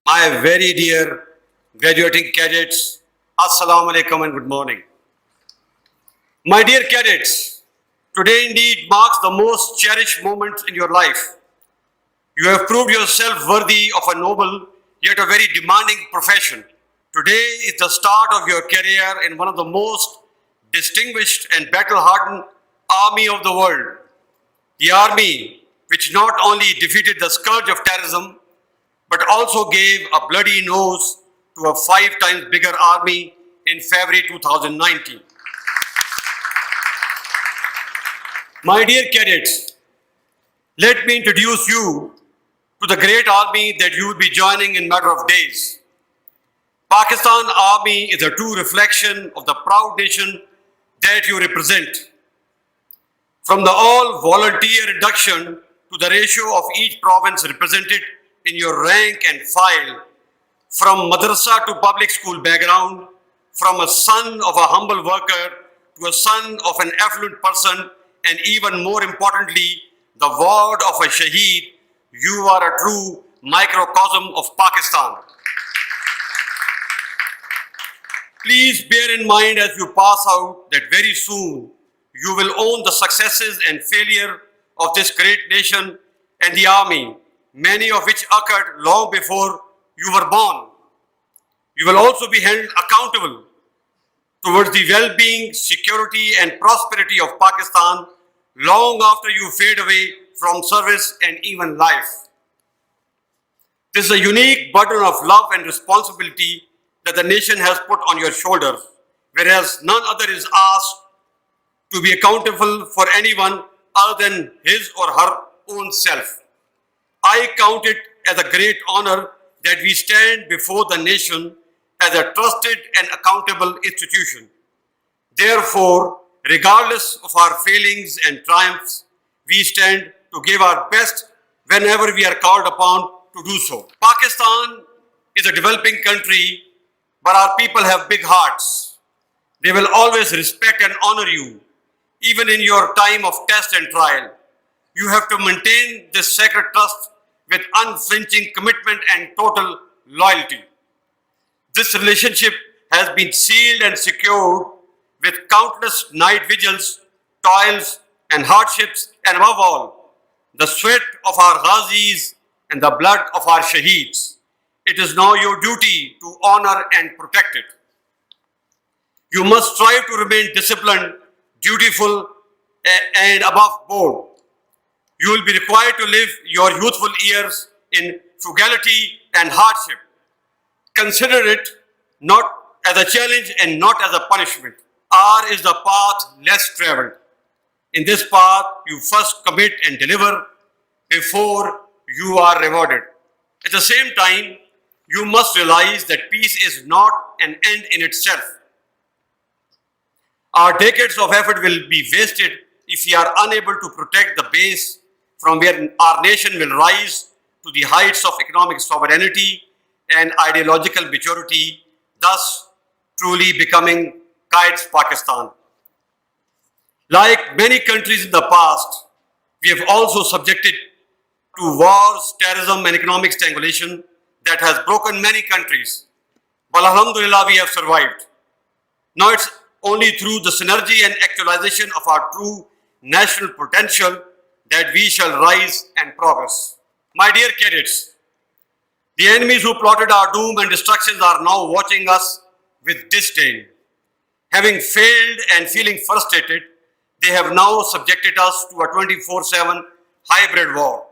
My very dear graduating cadets, Assalamu alaikum and good morning. My dear cadets, today indeed marks the most cherished moment in your life. You have proved yourself worthy of a noble yet a very demanding profession. Today is the start of your career in one of the most distinguished and battle-hardened army of the world. The army which not only defeated the scourge of terrorism, but also gave a bloody nose to a 5 times bigger army in February 2019. My dear cadets, let me introduce you to the great army that you will be joining in a matter of days. Pakistan Army is a true reflection of the proud nation that you represent. From the all-volunteer induction to the ratio of each province represented in your rank and file, from madrasa to public school background, from a son of a humble worker to a son of an affluent person, and even more importantly, the ward of a shaheed, you are a true microcosm of Pakistan. Please bear in mind as you pass out that very soon you will own the successes and failure of this great nation and the army, many of which occurred long before you were born. You will also be held accountable towards the well-being, security and prosperity of Pakistan long after you fade away from service and even life. This is a unique burden of love and responsibility that the nation has put on your shoulders, whereas none other is asked to be accountable for anyone other than his or her own self. I count it as a great honor that we stand before the nation as a trusted and accountable institution. Therefore, regardless of our failings and triumphs, we stand to give our best whenever we are called upon to do so. Pakistan is a developing country, but our people have big hearts. They will always respect and honor you, even in your time of test and trial. You have to maintain this sacred trust with unflinching commitment and total loyalty. This relationship has been sealed and secured with countless night vigils, toils and hardships, and above all, the sweat of our ghazis and the blood of our shaheeds. It is now your duty to honor and protect it. You must strive to remain disciplined, dutiful, and above board. You will be required to live your youthful years in frugality and hardship. Consider it not as a challenge and not as a punishment. R is the path less traveled. In this path, you first commit and deliver before you are rewarded. At the same time, you must realize that peace is not an end in itself. Our decades of effort will be wasted if we are unable to protect the base from where our nation will rise to the heights of economic sovereignty and ideological maturity, thus truly becoming Qaed's Pakistan. Like many countries in the past, we have also subjected to wars, terrorism and economic strangulation that has broken many countries. But alhamdulillah, we have survived. Now it's only through the synergy and actualization of our true national potential that we shall rise and progress. My dear cadets, the enemies who plotted our doom and destructions are now watching us with disdain. Having failed and feeling frustrated, they have now subjected us to a 24/7 hybrid war.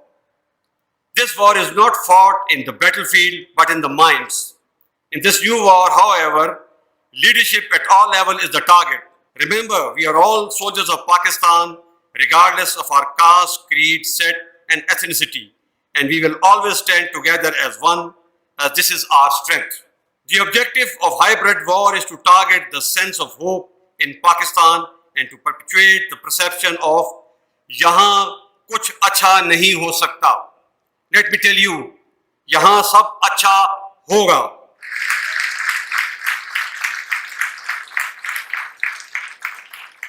This war is not fought in the battlefield, but in the minds. In this new war, however, leadership at all levels is the target. Remember, we are all soldiers of Pakistan, regardless of our caste, creed, set, and ethnicity. And we will always stand together as one, as this is our strength. The objective of hybrid war is to target the sense of hope in Pakistan and to perpetuate the perception of yahan kuch acha nahi ho sakta. Let me tell you, yahan sab acha hoga.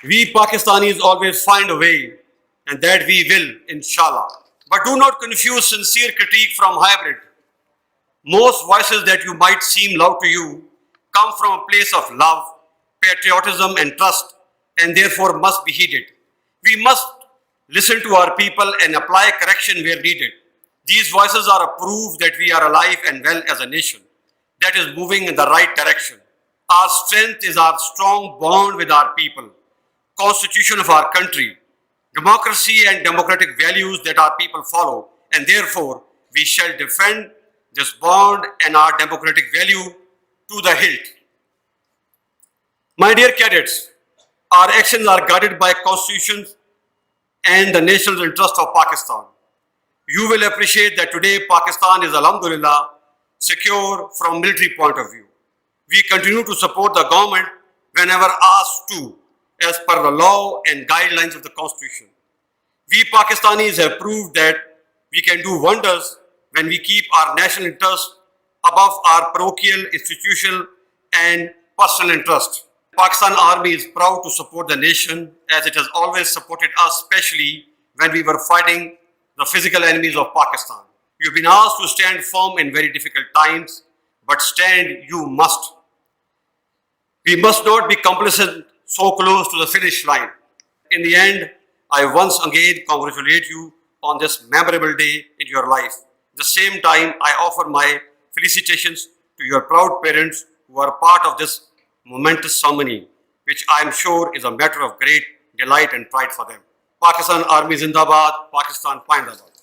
We Pakistanis always find a way, and that we will, inshallah. But do not confuse sincere critique from hybrid. Most voices that you might seem loud to you come from a place of love, patriotism, and trust, and therefore must be heeded. We must listen to our people and apply correction where needed. These voices are a proof that we are alive and well as a nation that is moving in the right direction. Our strength is our strong bond with our people, constitution of our country, democracy and democratic values that our people follow, and therefore we shall defend this bond and our democratic value to the hilt. My dear cadets, our actions are guided by Constitution and the national interest of Pakistan. You will appreciate that today Pakistan is, alhamdulillah, secure from military point of view. We continue to support the government whenever asked to, as per the law and guidelines of the Constitution. We Pakistanis have proved that we can do wonders when we keep our national interest above our parochial, institutional, and personal interest. Pakistan Army is proud to support the nation as it has always supported us, especially when we were fighting the physical enemies of Pakistan. You've been asked to stand firm in very difficult times, but stand you must. We must not be complacent so close to the finish line. In the end, I once again congratulate you on this memorable day in your life. At the same time, I offer my felicitations to your proud parents who are part of this momentous ceremony, which I am sure is a matter of great delight and pride for them. Pakistan Army Zindabad, Pakistan Pindabad.